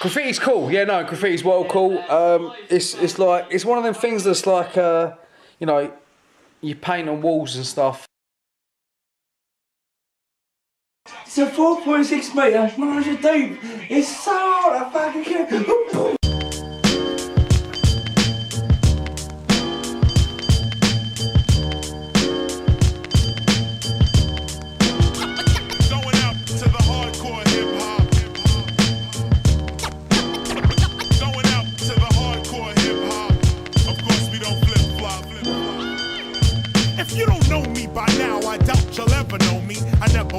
Graffiti's cool. Yeah, no, graffiti's well cool. It's like it's one of them things that's like you know, you paint on walls and stuff. It's a 4.6 metre, 100 deep. It's so hard, I fucking can't.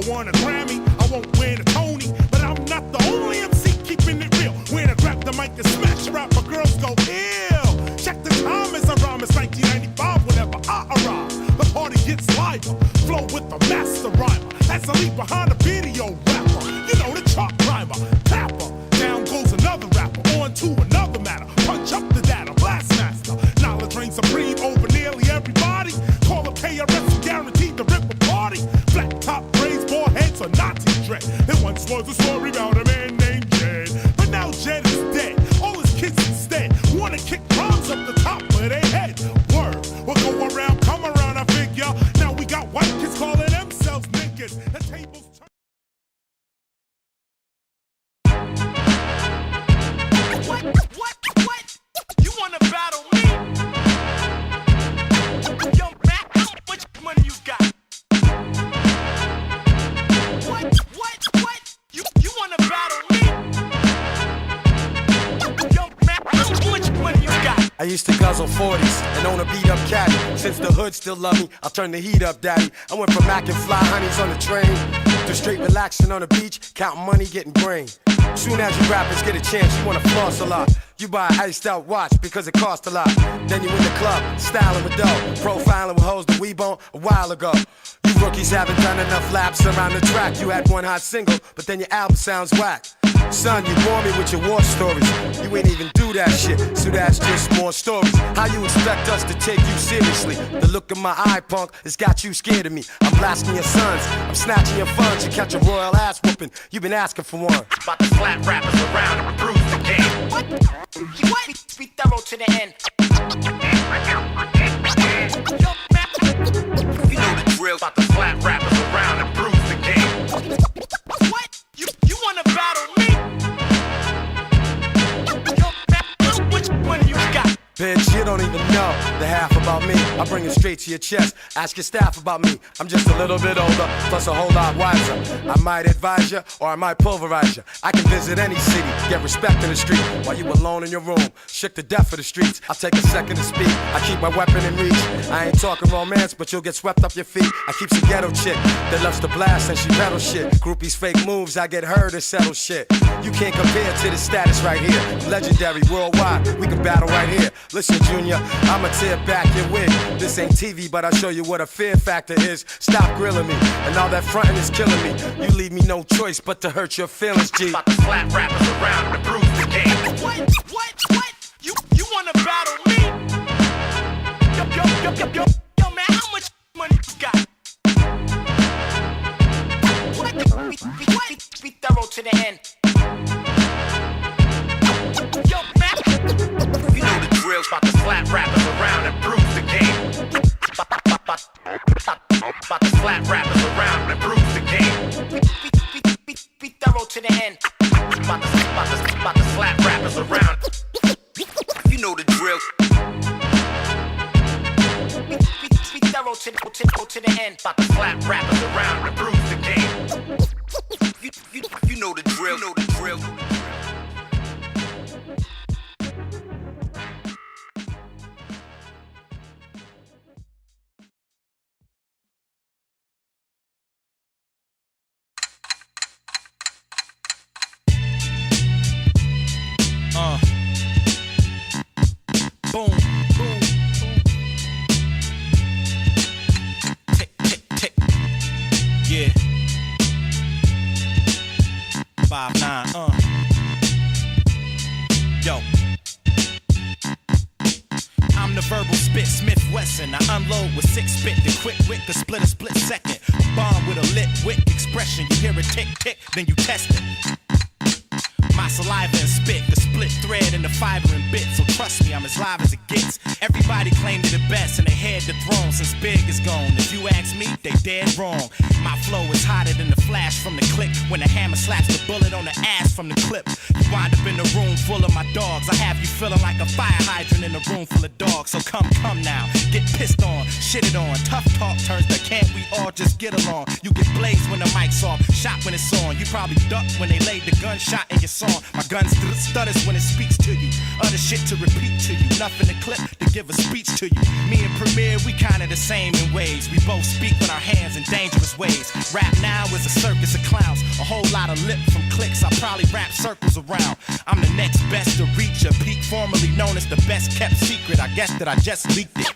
Want a Grammy, I won't win a Tony, but I'm not the only MC keeping it real. When I grab the mic and smash rap, my girls go ill. Check the time as I rhyme, it's 1995 whenever I arrive. The party gets liver, flow with the master rhymer. As I leave behind a video rapper, you know the chart climber, tapper. Down goes another rapper, on to another matter. Punch up the data, blast master. Knowledge reigns supreme over nearly everybody. Call up KRS and guaranteed to rip a party. Flat top heads or Nazi dread. There once was a story about a man named Jed, but now Jed is dead. All his kids instead wanna kick rhymes up the top of their head. Word, we'll go around, come around, I figure. Now we got white kids calling themselves niggas. The tables turn. What? You wanna battle me? Yo, Mac, how much money you got? You wanna battle me? Yo, man, how much money you got? I used to guzzle 40s and own a beat-up caddy. Since the hood still love me, I'll turn the heat up, daddy. I went from Mac and fly honeys on the train to straight relaxing on the beach, counting money, getting brain. Soon as you rappers get a chance, you wanna floss a lot. You buy an iced out watch because it costs a lot. Then you in the club, styling with dough, profiling with hoes that we bone a while ago. You rookies haven't done enough laps around the track. You had one hot single, but then your album sounds whack. Son, you bore me with your war stories. You ain't even do that shit, so that's just more stories. How you expect us to take you seriously? The look in my eye, punk, has got you scared of me. I'm blasting your sons, I'm snatching your funds. You catch a royal ass whooping, you been asking for one. About to slap rappers around and prove the game. What? Be thorough to the end. Yo, man, you know the drill. About to slap rappers around and prove the game. What? You wanna battle me? Yo, man, how much money you got? Bitch, you don't even know the half about me. I bring it straight to your chest. Ask your staff about me. I'm just a little bit older, plus a whole lot wiser. I might advise you, or I might pulverize you. I can visit any city, get respect in the street. While you alone in your room, shook to death for the streets. I'll take a second to speak. I keep my weapon in reach. I ain't talking romance, but you'll get swept off your feet. I keep some ghetto chick that loves to blast and she pedal shit. Groupies fake moves, I get her to settle shit. You can't compare to the status right here. I'm legendary worldwide, we can battle right here. Listen, Junior, I'ma tear back your wig. This ain't TV, but I'll show you what a fear factor is. Stop grilling me, and all that frontin' is killing me. You leave me no choice but to hurt your feelings, G. About to slap rappers around and prove the game. What? You wanna battle me? Yo, man, how much money you got? Be thorough to the end. Yo, man, you know the drill. About to slap rappers around and prove the game. About to slap rappers around and prove the game. Be thorough to the end. About to slap rappers around. You know the drill. Be thorough to the end. About to slap rappers around and prove the game. You know the drill. You know the drill. Boom, boom, boom. Tick, tick, tick. Yeah. 5'9", Yo. I'm the verbal spit, Smith Wesson. I unload with 6 spit, the quick wit could split a split second. Bomb with a lit wit expression. You hear a tick tick, then you test it. My my saliva and spit, the split thread and the fiber and bit. So trust me, I'm as live as it gets. Everybody claimed it the best and they had the throne since Big is gone. If you ask me, they dead wrong. My flow is hotter than the flash from the click when the hammer slaps the bullet on the ass from the clip. You wind up in a room full of my dogs. I have you feeling like a fire hydrant in a room full of dogs. So come now, get pissed on, shitted on. Tough talk turns to can't we all just get along? You get blazed when the mic's off, shot when it's on. You probably duck when they laid the gunshot in your song. My gun stutters when it speaks to you. Other shit to repeat to you. Nothing to clip to give a speech to you. Me and Premier, we kinda the same in ways. We both speak with our hands in dangerous ways. Rap now is a circus of clowns. A whole lot of lip from clicks. I probably wrap circles around. I'm the next best to reach a peak, formerly known as the best kept secret. I guess that I just leaked it.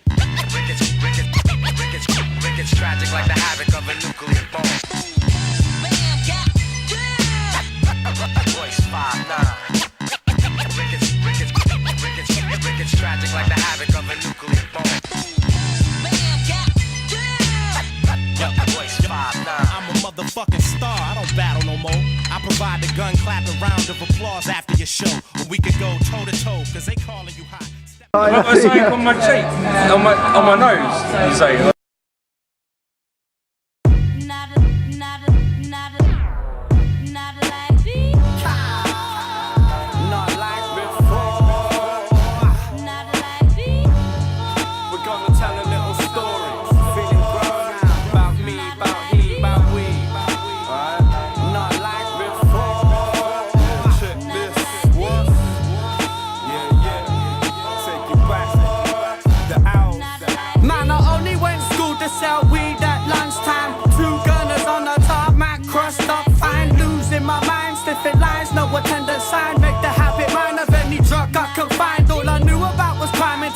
Ricket's tragic like the havoc of a nuclear bomb. Voice 5'9". Ricket's tragic like the havoc of a nuclear bomb. Voice 5'9". I'm a motherfucking star, I don't battle no more. I provide the gun clapping round of applause after your show. Or we could go toe to toe, cause they calling you hot. I've got something on my cheek, on my nose, you say.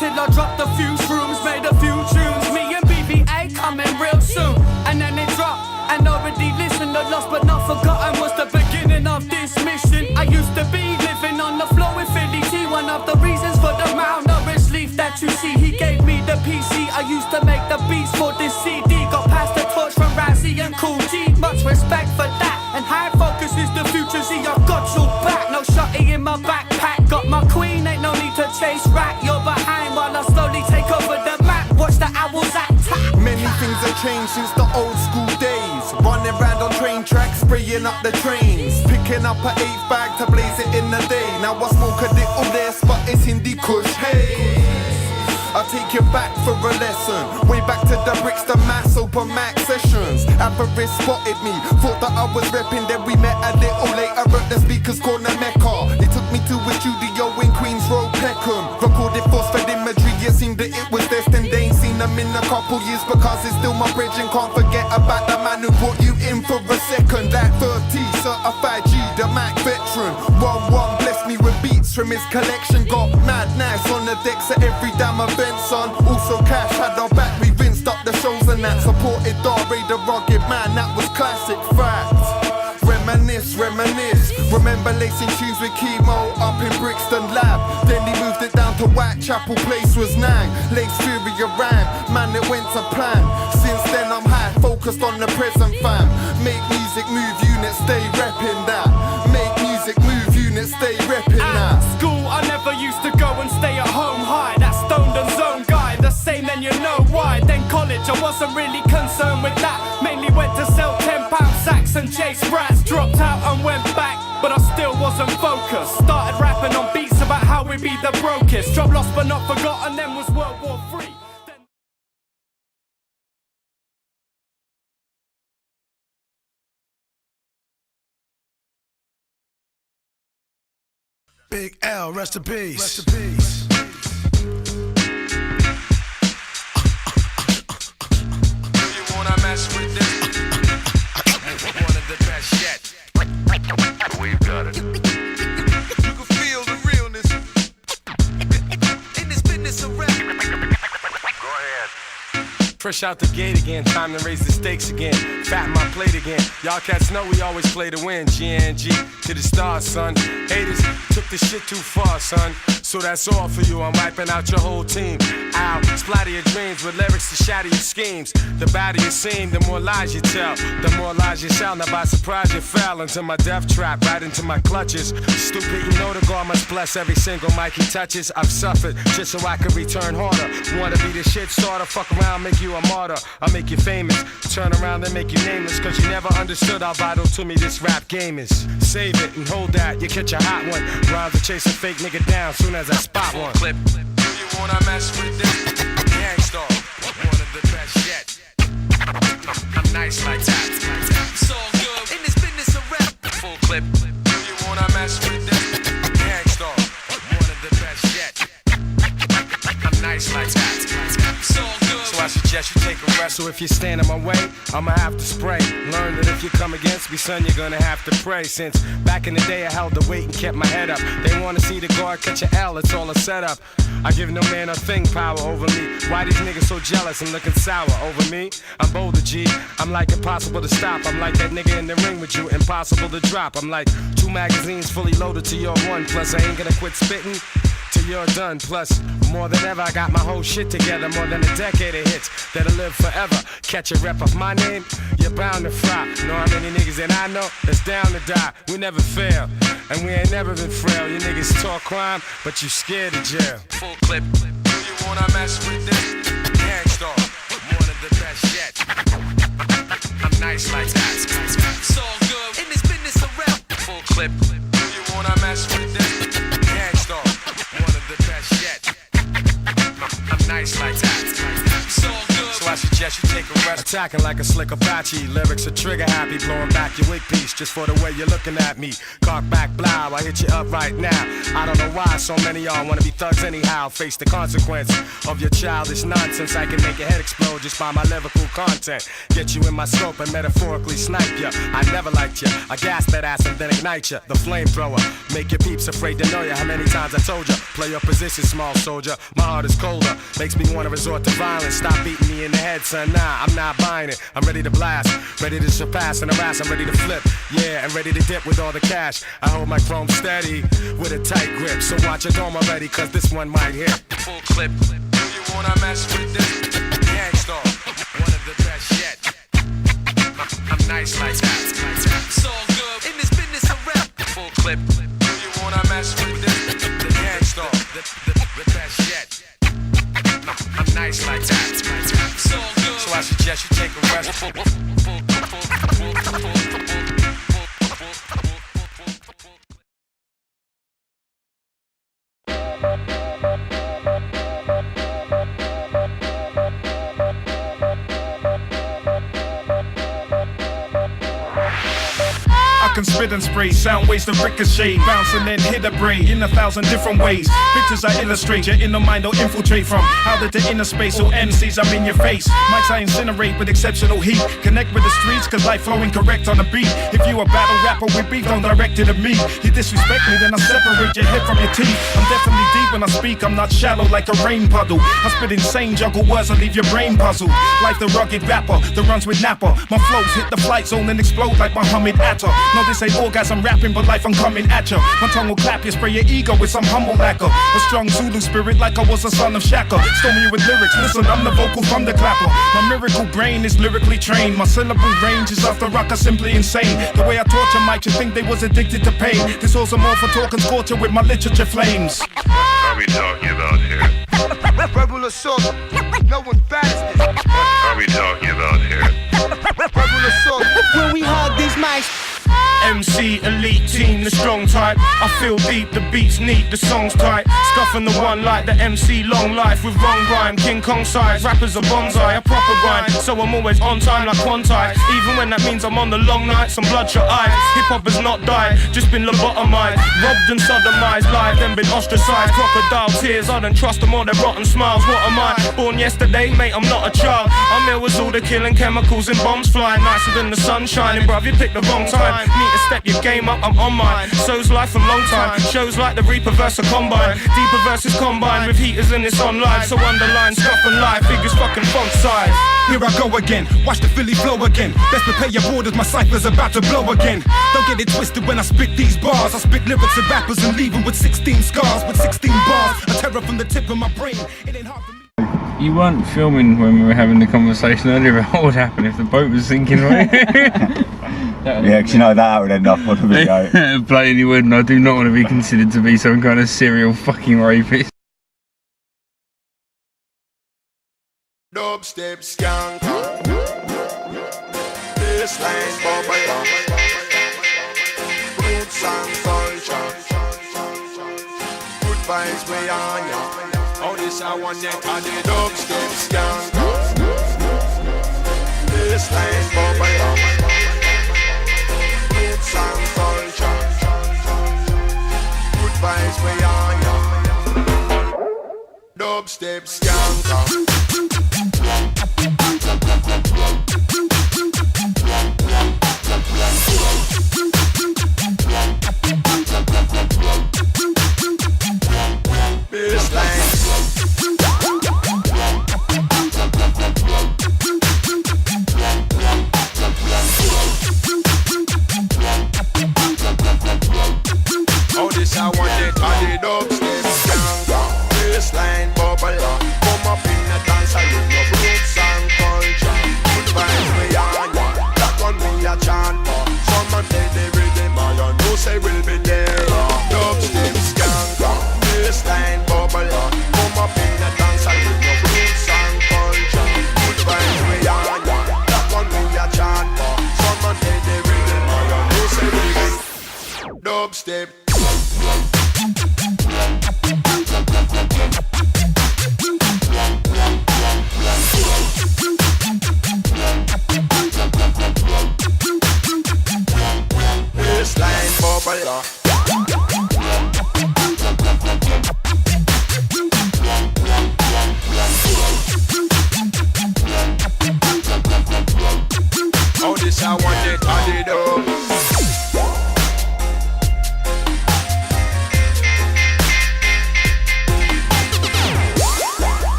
Till I dropped a few shrooms, made a few tunes. Me and BBA coming real soon. And then it dropped, and already listened. The lost but not forgotten was the beginning of this mission. I used to be living on the floor with Philly T. One of the reasons for the malnourished leaf that you see. He gave me the PC. I used to make the beats for this CD. Got past the torch from Razzie and Cool G. Much respect for that. And high focus is the future. See, I've got your back. No shotty in my backpack. Got my queen, ain't no need to chase rat. You're behind while I slowly take over the map. Watch the owls attack. Many things have changed since the old school days. Running round on train tracks, spraying up the trains. Picking up an 8 bag to blaze it in the day. Now I smoke a little less, but it's in the kush. Hey, I'll take you back for a lesson. Way back to the bricks, the mass open max sessions. Avarice spotted me, thought that I was repping. Then we met a little later at the Speakers Corner Mecca. They took me to a studio in Queens Road, Peckham. Recorded force-fed imagery, it seemed that it was destined. They ain't seen them in a couple years because it's still my bridge. And can't forget about the man who brought you in for a second. That 30 certified G, the Mac veteran. 1-1 blessed me with beats from his collection. Got mad nice on the decks at every damn event. Son. Also cash had our back, we rinsed up the shows and that. Supported Darby the rugged man, that was classic fact. Reminisce, remember lacing shoes with chemo up in Brixton Lab. Then he moved it down to Whitechapel, place was Nang. Lace Fury ran, man it went to plan. Since then I'm high, focused on the present fam. Make music move units, stay repping that. Make music move units, stay repping that. At school I never used to go and stay at home high. That stoned and zone guy, the same then you know why. Then college I wasn't really concerned with that. Mainly went to sell 10-pound sacks and chase rats. Dropped out and went back, but I still wasn't focused. Started rapping on beats about how we be the brokest. Drop lost but not forgotten, then was World War III. Big L, rest in peace. Rest in peace. Do you wanna mess with this? One of the best yet. We've got it. You can feel the realness in this business of rap. Go ahead. Fresh out the gate again, time to raise the stakes again. Fatten my plate again. Y'all cats know we always play to win. GNG to the stars, son. Haters took this shit too far, son. So that's all for you. I'm wiping out your whole team. Ow, splatter your dreams with lyrics to shatter your schemes. The badder you seem, the more lies you tell. The more lies you shall. Now by surprise you fell into my death trap, right into my clutches. Stupid, you know the God must bless every single mic he touches. I've suffered just so I can return harder. Wanna be the shit starter, fuck around, make you a martyr. I'll make you famous, turn around and make you nameless. Cause you never understood how vital to me this rap game is. Save it and hold that, you catch a hot one. Rhymes to chase a fake nigga down soon as I spot one. Clip. Do you wanna mess with this? Gangstar, one of the best yet. I'm nice like that. It's all good in this business of rap. Full clip. Do you wanna mess with this? Gangstar, one of the best yet. I'm nice like that. It's all good. So I suggest you take a rest. So if you stand in my way, I'ma have to spray. Learn that if you come against me, son, you're gonna have to pray. Since back in the day I held the weight and kept my head up. They wanna see the guard catch a L, it's all a setup. I give no man a thing power over me. Why these niggas so jealous and looking sour over me? I'm bolder, G. I'm like impossible to stop. I'm like that nigga in the ring with you, impossible to drop. I'm like 2 magazines fully loaded to your 1. Plus I ain't gonna quit spitting till you're done. Plus, more than ever, I got my whole shit together. More than a decade of hits that'll live forever. Catch a rep of my name, you're bound to fry. Know how many niggas that I know that's down to die. We never fail, and we ain't never been frail. You niggas talk crime, but you scared of jail. Full clip. Do you wanna mess with this? Gangstar, one of the best yet. I'm nice like that. It's all good in this business of rap. Full clip. Do you wanna mess with this? Gangstar, one of the best yet. I'm nice like that. It's all good. So I suggest you take a rest. Attacking like a slick Apache. Lyrics are trigger happy. Blowing back your wig piece just for the way you're looking at me. Cock back, blow. I hit you up right now. I don't know why so many y'all wanna be thugs anyhow. Face the consequence of your childish nonsense. I can make your head explode just by my lyrical content. Get you in my scope and metaphorically snipe ya. I never liked ya. I gas that ass and then ignite ya. The flamethrower. Make your peeps afraid to know ya. How many times I told ya? Play your position, small soldier. My heart is colder. Makes me wanna resort to violence. Stop beating me in the head, son. Nah, I'm not buying it. I'm ready to blast. Ready to surpass and harass. I'm ready to flip. Yeah, and ready to dip with all the cash. I hold my chrome steady with a tight grip. So watch your dome already, cause this one might hit. Full clip. Do you wanna mess with this? Gangstar, one of the best yet. I'm nice like that. It's all good in this business of rap. Full clip. Do you wanna mess with this? Gangstar, the best yet. I'm nice like that. It's all good. So I suggest you take a rest. I can spit and spray, sound waves to ricochet, bounce and then hit a brain in 1,000 different ways. Pictures I illustrate, your inner mind will infiltrate from out of the inner space, so MCs I'm in your face. Mics I incinerate with exceptional heat. Connect with the streets, cause life flowing correct on the beat. If you a battle rapper with beef, don't direct it at me. You disrespect me, then I separate your head from your teeth. I'm definitely deep when I speak, I'm not shallow like a rain puddle. I spit insane, juggle words, I leave your brain puzzled. Life the rugged rapper, that runs with Napper. My flows hit the flight zone and explode like Muhammad Atta. No, this ain't orgasm rapping, but life I'm coming at ya. My tongue will clap you, spray your ego with some humble lacquer. A strong Zulu spirit like I was a son of Shaka. Stole me with lyrics, listen, I'm the vocal thunderclapper. My miracle brain is lyrically trained. My syllable range is off the rocker, simply insane. The way I torture mics, you think they was addicted to pain. This also more for talking scorcher with my literature flames. What are we talking about here? Rebel assault, no one fast. What are we talking about here? Rebel assault. When we hug these mics, MC, elite team, the strong type. I feel deep, the beats neat, the song's tight. Scuffing the one like the MC, long life with wrong rhyme. King Kong size, rappers a bonsai, a proper grind. So I'm always on time like quantite. Even when that means I'm on the long nights, some bloodshot eyes. Hip hop has not died, just been lobotomized. Robbed and sodomized, live, then been ostracized. Crocodile tears, I don't trust them all their rotten smiles. What am I? Born yesterday, mate, I'm not a child. I'm ill with all the killing chemicals and bombs flying. Nicer than the sun shining, bruv, you picked the wrong time. Meet to step your game up, I'm on mine. So's life from long time. Shows like the Reaper versus Combine. Deeper versus Combine with heaters and it's on live. So underline, stuff and live, figures fucking font size. Here I go again, watch the Philly flow again. Best prepare your borders, my cypher's about to blow again. Don't get it twisted when I spit these bars. I spit lyrics at rappers and leave them with 16 scars. With 16 bars, a terror from the tip of my brain. It ain't hard for me. You weren't filming when we were having the conversation earlier about what would happen if the boat was sinking, right? Yeah, because you know that would end up on the video. Blatantly wouldn't. I do not want to be considered to be some kind of serial fucking rapist. Dubstep skanker. This line bubble. Roots and culture. Good vibes we on ya. Oh, this I want that on the dubstep skanker. This line bubble. Roots and culture. Good vibes we on ya. Dubstep skanker. Oh, this I want it on the dubstep skanker. Baseline bubble up. Come up in the dance and with your roots and culture. Good vibes we on ya. That one we a chant for. Someone play the rhythm and you know say we'll be there. Dubstep skanker. Baseline bubble up. Come up in the dance and with your roots and culture. Good vibes we on ya. That one we a chant for. Someone play the rhythm and you know say we'll be there. Dubstep. Baseline bubble up. Oh, this I want it, I did up.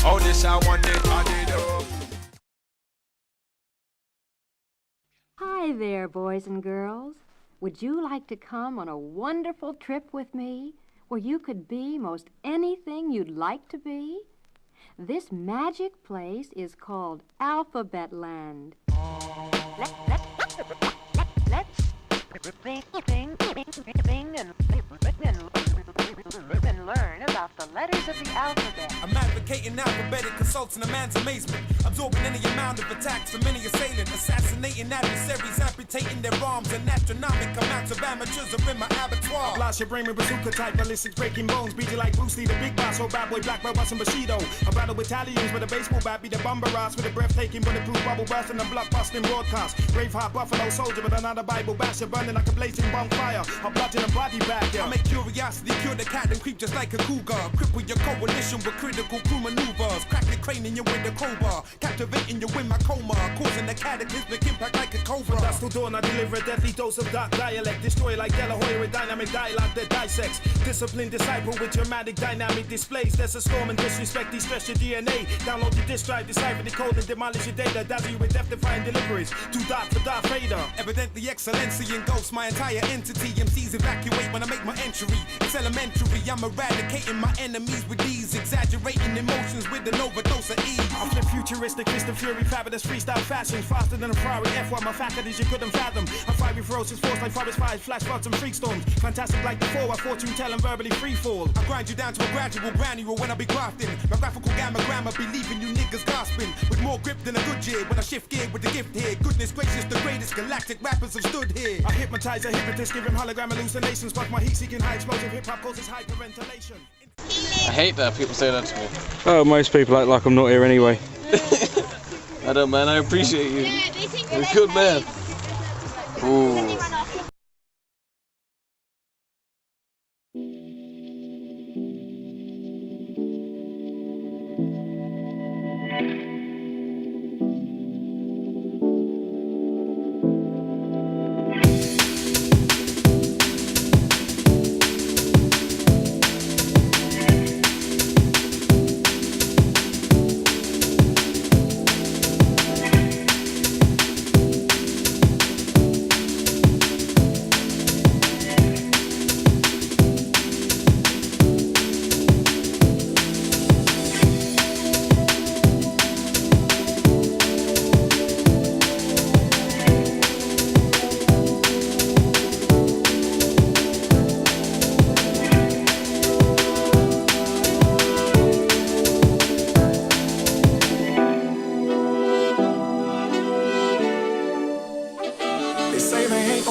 Oh, this I want it, I did up. Hi there, boys and girls. Would you like to come on a wonderful trip with me where you could be most anything you'd like to be? This magic place is called Alphabet Land. Let's and learn about the letters of the alphabet. I'm advocating alphabetic consults in a man's amazement. Absorbing any amount of attacks from any assailant. Assassinating adversaries, amputating their arms. An astronomical amounts of amateurs are in my abattoir. Blast your brain with bazooka type ballistics, breaking bones. Beat you like Bruce Lee, the big boss. Oh, bad boy, black belt, and Bushido. I battle Italians with a baseball bat. Be the bomber ass with a breathtaking bulletproof bubble burst and a blood-busting broadcast. Braveheart buffalo soldier with another Bible basher. Burning like a blazing bonfire. I'm bludgeoning a body bag, yeah. I make curiosity cure the cat and creep just like a cougar. Cripple your coalition with critical crew maneuvers. Crack the crane in you with a crowbar. Captivating you in my coma. Causing a cataclysmic impact like a cobra. That's till dawn, I deliver a deadly dose of dark dialect. Destroy like De La Hoya with dynamic dialogue that dissects. Disciplined disciple with dramatic dynamic displays. There's a storm and disrespect, de-stress your DNA. Download your disk drive, decipher the code and demolish your data. Dazzle you with death-defying deliveries. Too dark for Darth Vader. Evidently excellency engulfs my entire entity. MCs evacuate when I make my entry. It's elementary, I'm eradicating my enemies with ease. Exaggerating emotions with an overdose of ease. I flip futuristic, fist of fury, fabulous freestyle fashion. Faster than a Ferrari F1, my faculties you couldn't fathom. I'm fiery, ferocious, force like forest fires, flash floods and freak storms. Fantastic like before, I fortune tell and verbally free fall. I grind you down to a gradual granule when I be grafting. My graphical gamma grammar be leaving you niggas gasping. With more grip than a good year when I shift gear with the gift here. Goodness gracious, the greatest galactic rappers have stood here. I hypnotize a hypnotist, give him hologram hallucinations. Fuck my heat-seeking high explosive hip-hop causes hyperventilation. I hate that people say that to me. Oh, most people act like I'm not here anyway. I don't, man. I appreciate you. You're a good man. Ooh.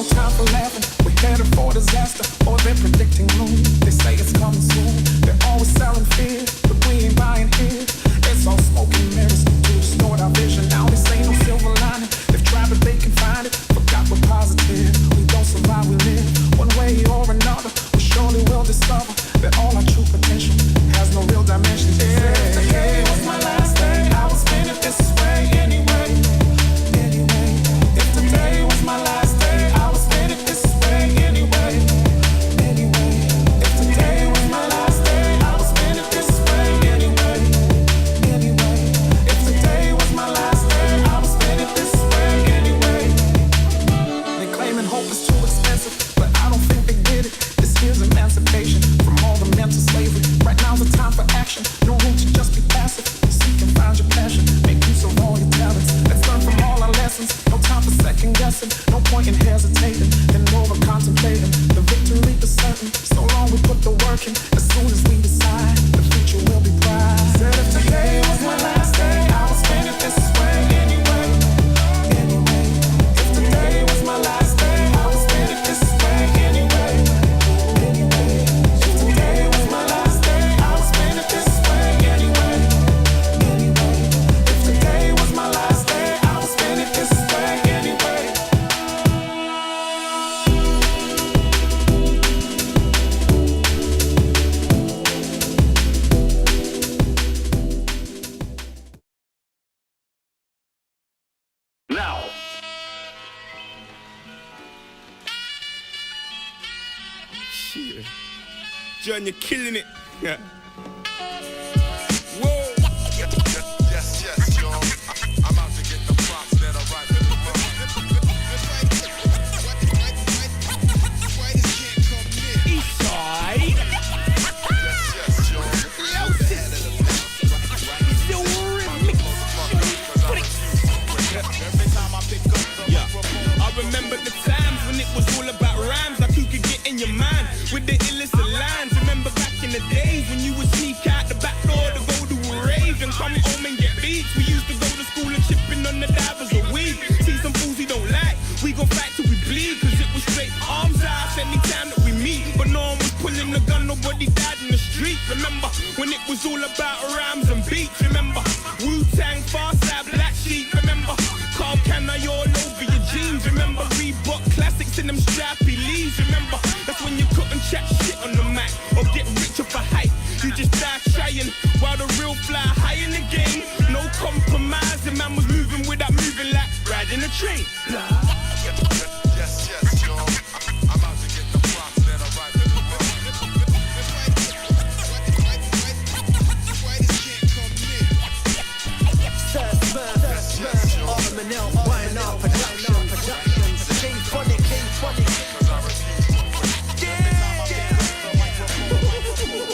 no time for laughing. We're headed for disaster, or they're predicting gloom. They say it's coming soon. They're always selling fear, but we ain't buying here. It's all smoke and mirrors to distort our vision. Now they say no silver lining. They've tried, but they can find it. Forgot we're positive. We don't survive, we live. One way or another, we surely will discover that all our true potential has no real dimension. Yeah, today was my last day. I will spend it this way anyway. If today was my last day, I will spend it this way anyway. If today was my last day, I will spend it this way anyway. If today was my last day, I will spend it this way anyway. They claiming hope is too expensive, but I don't think they get it. This here's emancipation from all the mental slavery. Right now's the time for action. No room to just be passive. Seek and find your passion. Make use of all your talents. Let's learn from all our lessons. No time for second guessing. No point in hesitating and over contemplating. The victory is certain. So long we put the work in. As soon as we decide, the future will be bright. Said if today was my last day, I will spend it this way anyway. If today was my last day, I will spend it this way anyway. If today was my last day, I will spend it this way anyway. If today was my last day, I will spend it this way anyway. Now. Shit. John, you're killing it. Yeah. Whoa. Yes, yo. I'm out to get the props that are right. Eastside. Yes, yo. Every time I pick up the I remember the times when it was all about rhymes, like who could get in your mind with the illest of lines. Remember back in the days when you would sneak out the back door to go to a rave and come home and get beats. We used to go to school and chipping on the divers of weed. See some fools we don't like, we gon' fight till we bleed, cause it was straight arms out anytime that we meet. But no one was pulling the gun, nobody died in the street. Remember when it was all about rhymes and beats. Remember Wu-Tang, Farside, Black Sheep. Remember Carl Canna all over your jeans. Remember Reebok classics in them strappy leaves. Remember that's when you couldn't chat shit on the mic or get richer for hype. You just die trying while the real fly high in the game. No compromising, man was moving without moving like riding a train. Yes, yo. I'm out to get the props that are right.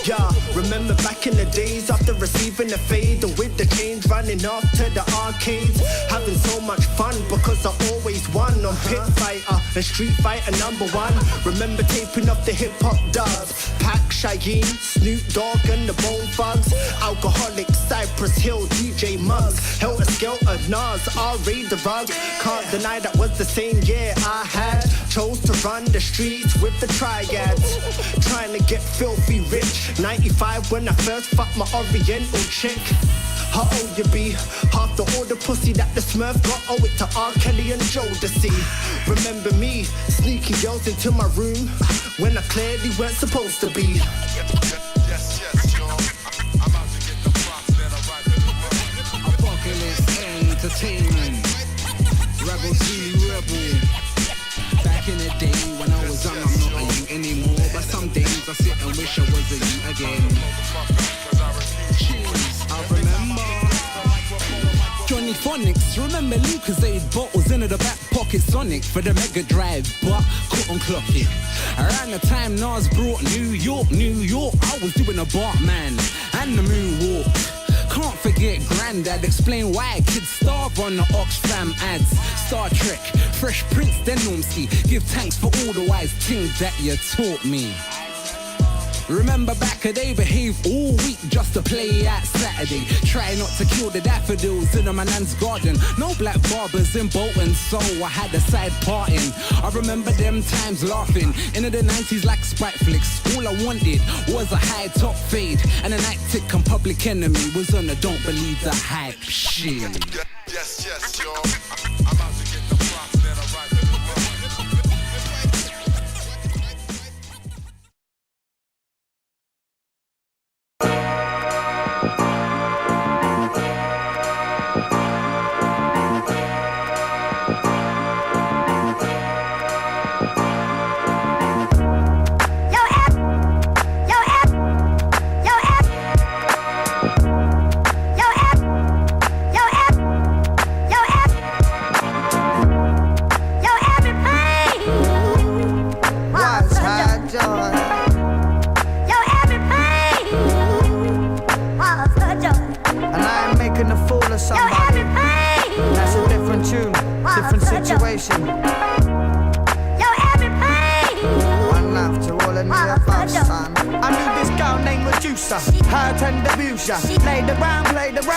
Yeah, remember back in the days after receiving the fade and with the change running off to the arcades, having so much fun because I always won on Pit Fighter and Street Fighter #1. Remember taping up the hip hop dubs, Pac, Cheyenne, Snoop Dogg and the Bone Thugs, Alcoholic, Cypress Hill, DJ Muggs, Helter Skelter, Nas, R.A. the Rug. Can't deny that was the same year I had chose to run the streets with the triads, trying to get filthy rich. 95 when I first fucked my Oriental chick. How old you be? Half the all the pussy that the Smurf got, owe it to R. Kelly and Joe to see. Remember me sneaking girls into my room when I clearly weren't supposed to be. Yes, yo. I'm out to get the props that are right. Apocalypse Entertainment, Rebel G Rebel. Back in the day when I was young, I'm not a you anymore. But some days I sit and wish I was a you again. Cheers, I remember Johnny Phonics, remember Lucas aid bottles into the back pocket Sonic for the Mega Drive, but couldn't clock it. Around the time Nas brought New York, I was doing a Bartman and the moonwalk. Can't forget Grandad, explain why kids starve on the Oxfam ads. Star Trek, Fresh Prince, then Normski. Give thanks for all the wise things that you taught me. Remember back a day, behave all week just to play at Saturday. Try not to kill the daffodils in a man's garden. No black barbers in Bolton, so I had a side parting. I remember them times laughing. Into the 90s like Sprite flicks. All I wanted was a high top fade. And an actic and Public Enemy was on a don't believe the hype shit. Yes, yes, y'all. I'm about to get the props that are right in the different situation. One love to all of me above, son. I knew this girl named Medusa, her tender abuser. Played around,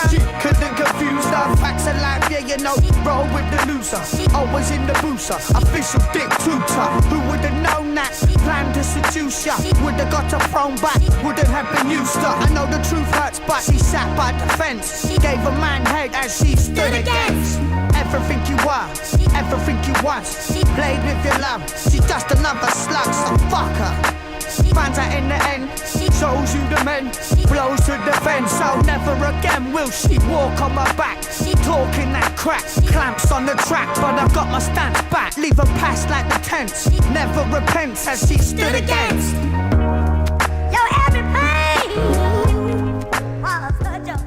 she couldn't confuse her. Facts of life, yeah, you know, roll with the loser. Always in the booster, official dick tutor. Who would've known that? Planned to seduce ya. Would've got her thrown back, wouldn't have been used to. I know the truth hurts, but she sat by the fence. Gave a man head as she stood against everything you are, everything you want. Played with your love, she's just another slug, so fuck her. Finds out in the end, shows you the men, blows to the fence. So never again will she walk on my back, talking that crap, clamps on the track. But I've got my stance back, leave her past like the tents. Never repents as she stood against. Yo, everybody, what's the joke?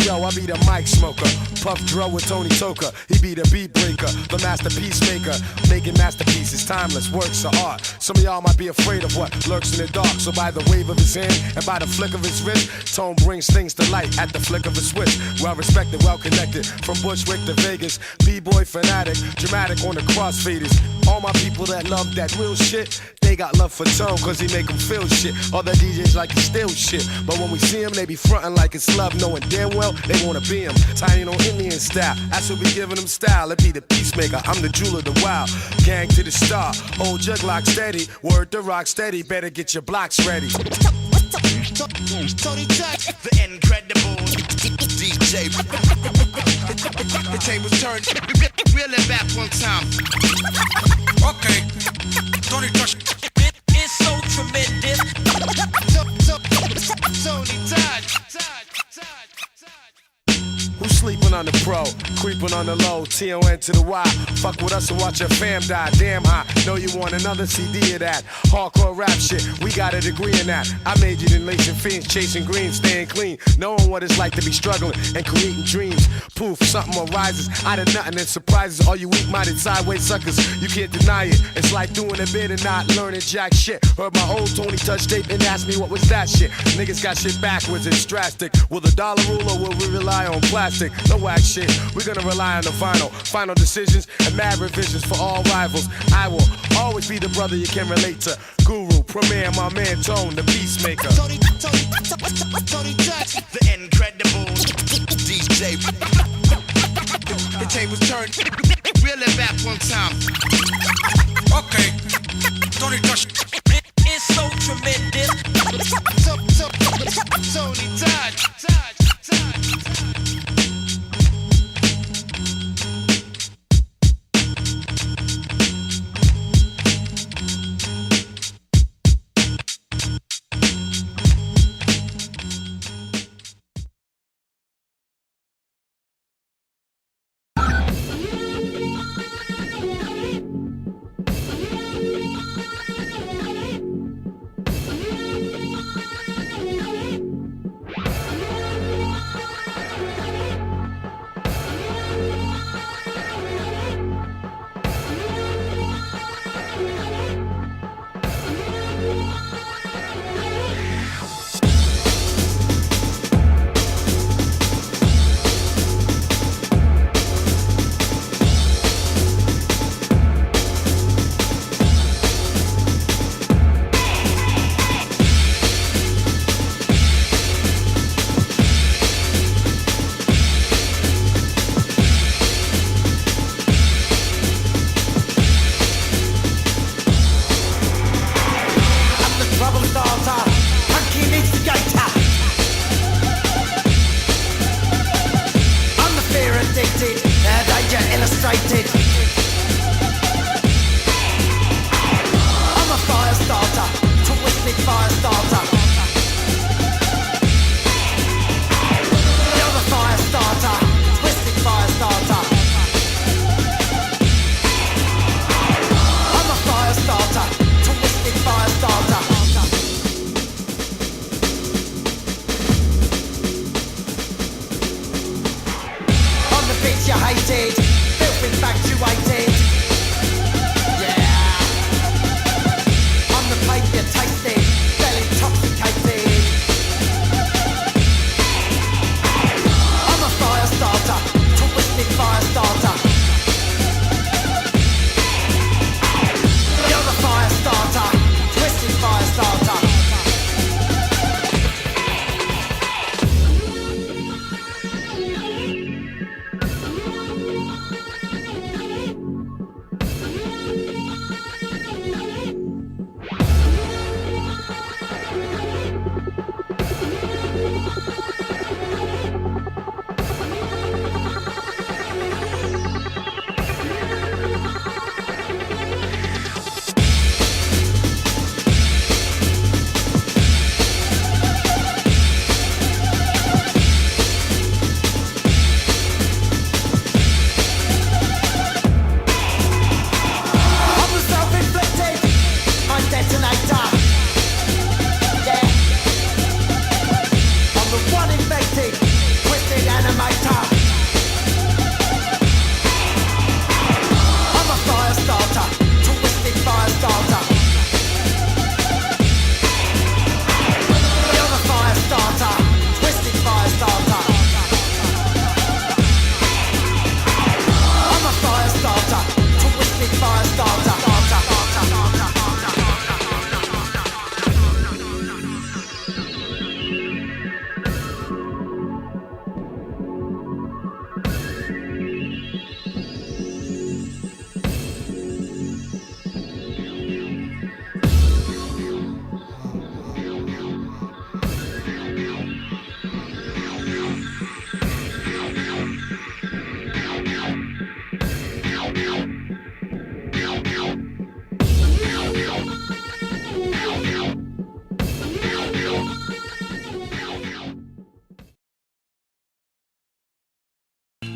Yo, I be the mic smoker, Puff Dro with Tony Toka. He be the beat breaker, the masterpiece maker. Making masterpieces, timeless works of art. Some of y'all might be afraid of what lurks in the dark. So by the wave of his hand and by the flick of his wrist, Tone brings things to light at the flick of a switch. Well respected, well connected, from Bushwick to Vegas. B-boy fanatic, dramatic on the crossfaders. All my people that love that real shit, they got love for Tone cause he make them feel shit. Other DJs like to steal shit, but when we see him they be frontin' like it's love, knowing damn well they wanna be him. Tiny on Indian style, that's what we giving them style. It be the peacemaker, I'm the jewel of the wild. Gang to the star, hold your Glock steady. Word to rock steady, better get your blocks ready. Tony Touch, the incredible DJ. The tables turned, reel it back one time. Okay, Tony Touch. It's so tremendous. Tony Touch. Who's sleeping on the pro, creeping on the low, T-O-N to the Y. Fuck with us and watch your fam die. Damn high, know you want another CD of that hardcore rap shit, we got a degree in that. I majored in lacing fiends, chasing green, staying clean, knowing what it's like to be struggling and creating dreams. Poof, something arises out of nothing and surprises all you weak-minded sideways suckers. You can't deny it, it's like doing a bit and not learning jack shit. Heard my old Tony Touch tape and asked me what was that shit. Niggas got shit backwards, it's drastic. Will the dollar rule or will we rely on plastic? No wax shit, we're gonna rely on the final decisions and mad revisions for all rivals. I will always be the brother you can relate to. Guru, premier, my man Tone, the peacemaker. Tony Touch, the incredible DJ. The tables turned, reel it back one time. Okay, Tony Touch. It's so tremendous. Tony Touch.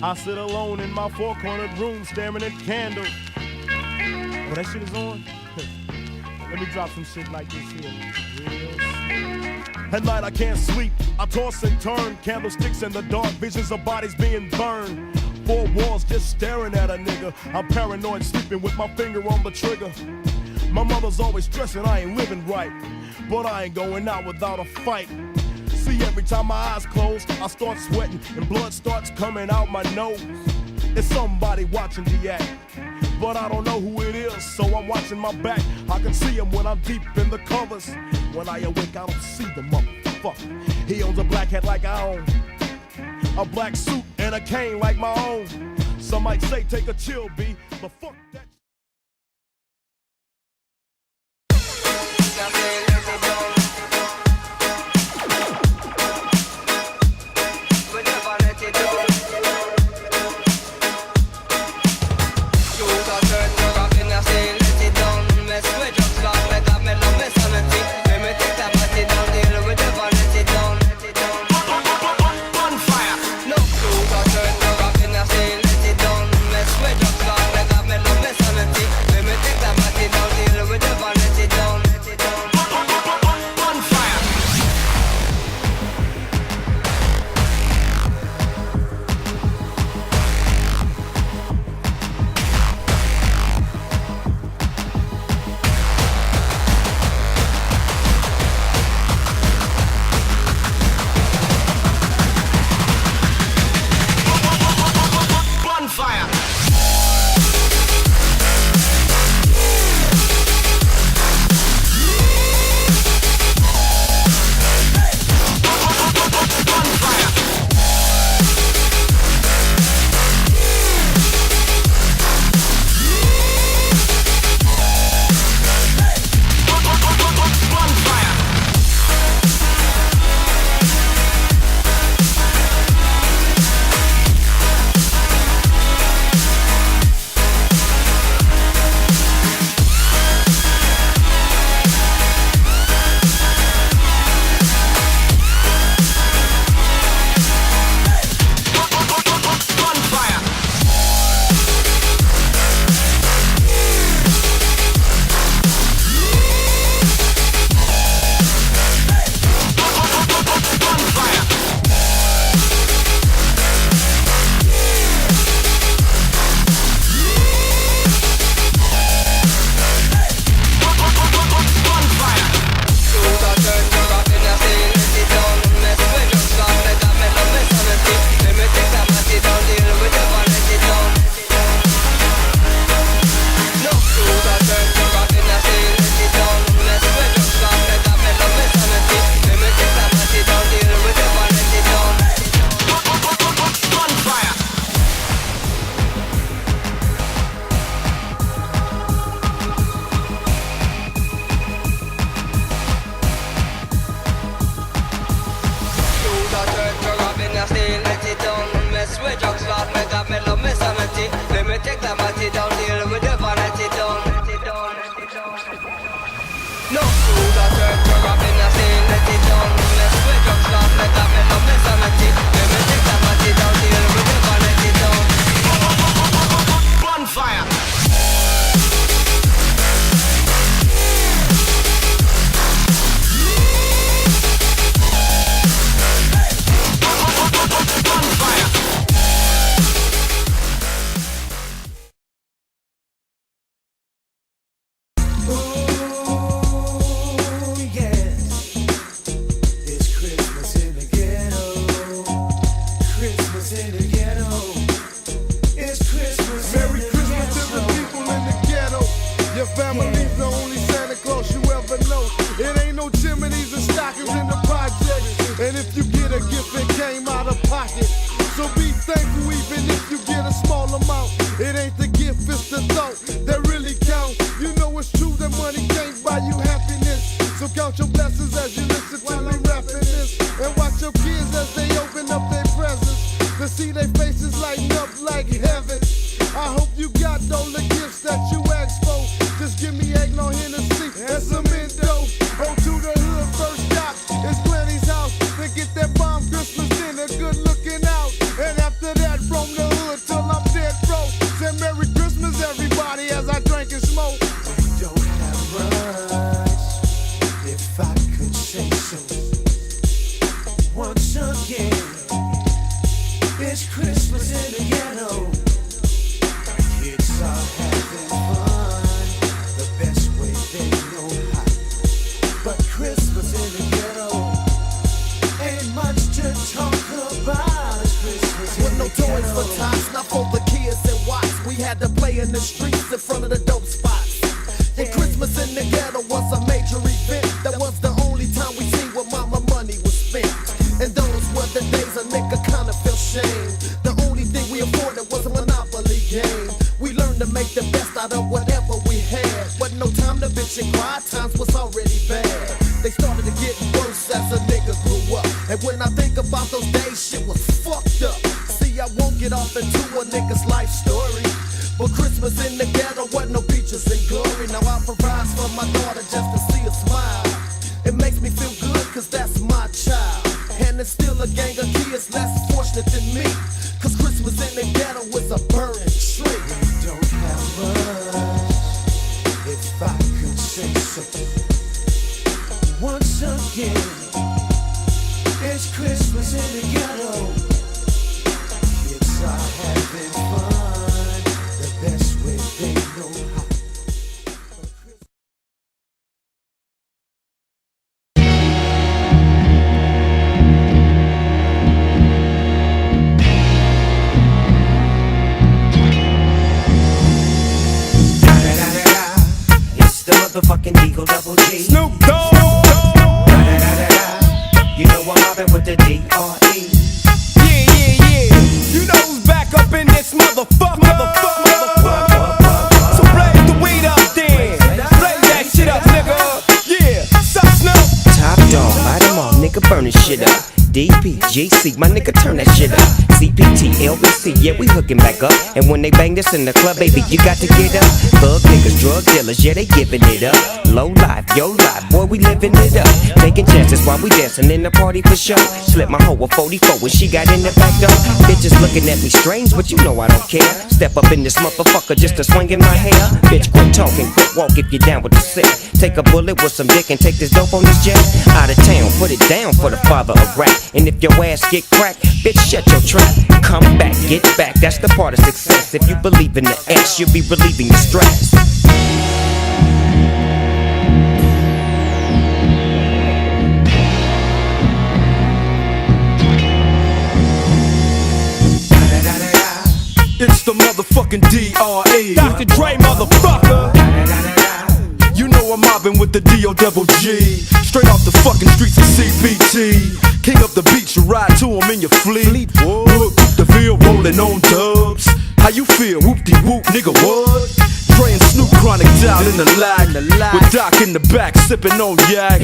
I sit alone in my four-cornered room staring at candles. Oh, that shit is on? Let me drop some shit like this here. At night I can't sleep, I toss and turn. Candlesticks in the dark, visions of bodies being burned. Four walls just staring at a nigga. I'm paranoid, sleeping with my finger on the trigger. My mother's always stressing I ain't living right, but I ain't going out without a fight. See, every time my eyes close, I start sweating and blood starts coming out my nose. It's somebody watching the act, but I don't know who it is, so I'm watching my back. I can see him when I'm deep in the covers. When I awake, I don't see the motherfucker. He owns a black hat like I own, a black suit and a cane like my own. Some might say take a chill, B, but fuck that. It's Christmas in the ghetto. Kids are having fun the best way they know how. But Christmas in the ghetto ain't much to talk about. Christmas With in no the toys ghetto. for tots, not for the kids and watch. We had to play in the streets in front of the dope spots. And Christmas in the ghetto was a major event. That was the only time we seen where mama money was spent. And those were the days a nigga kinda felt shame. The only thing we afforded was a Monopoly game. We learned to make the best out of whatever we had. Wasn't no time to bitch and cry, times was already bad. They started to get worse as a nigga grew up. And when I think about those days, shit was fucked up. See, I won't get off into a nigga's life story. But Christmas in the ghetto wasn't no peaches and glory. Now I provide for my daughter just to see her smile. It makes me feel good cause that's my child. And there's still a gang of kids less fortunate than me. Cause Christmas in the ghetto is a burning tree. We don't have much, if I could say so. Once again, it's Christmas in the ghetto. Kids are having fun the best way they know how. It's the motherfucking Deagle Double G. Snoop Dogg. You know I'm mobbing with the D.R.E. Yeah. You know who's back up in this motherfucker. So blaze the weed up then. Blaze that shit up, nigga. Yeah. Sup, Snoop? Top dog, light 'em all, nigga, burn this shit up. DPGC, my nigga, turn that shit up. CPT, LBC, yeah, we hooking back up. And when they bang this in the club, baby, you got to get up. Thug niggas, drug dealers, yeah, they giving it up. Low life, yo life, boy, we living it up. Taking chances while we dancing in the party for sure. Slip my hoe a 44 when she got in the back door. Bitches looking at me strange, but you know I don't care. Step up in this motherfucker just to swing in my hair. Bitch, quit talking, quit walk if you're down with the sick. Take a bullet with some dick and take this dope on this jet. Out of town, put it down for the father of rap. And if your ass get cracked, bitch, shut your trap. Come back, get back, that's the part of success. If you believe in the X, you'll be relieving your stress. It's the motherfucking D.R.E. Dr. Dre, motherfucker. You know I'm mobbing with the D.O.G. Straight off the fucking streets of CPT. King up the beach, you ride to him in your fleet. Look, the field rolling on dubs. How you feel? Whoop-de-whoop, nigga, what? Dre and Snoop chronic down in the lag. With Doc in the back, sipping on yak.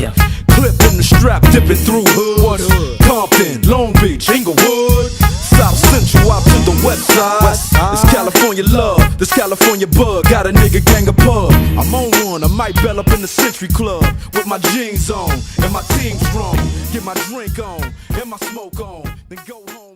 Clip in the strap, dipping through hood. Compton, Long Beach, Inglewood. South Central out to the west side. It's California love, this California bug. Got a nigga gang of pub. I'm on one, I might bell up in the Century Club. With my jeans on, and my team strong. Get my drink on, and my smoke on, then go home.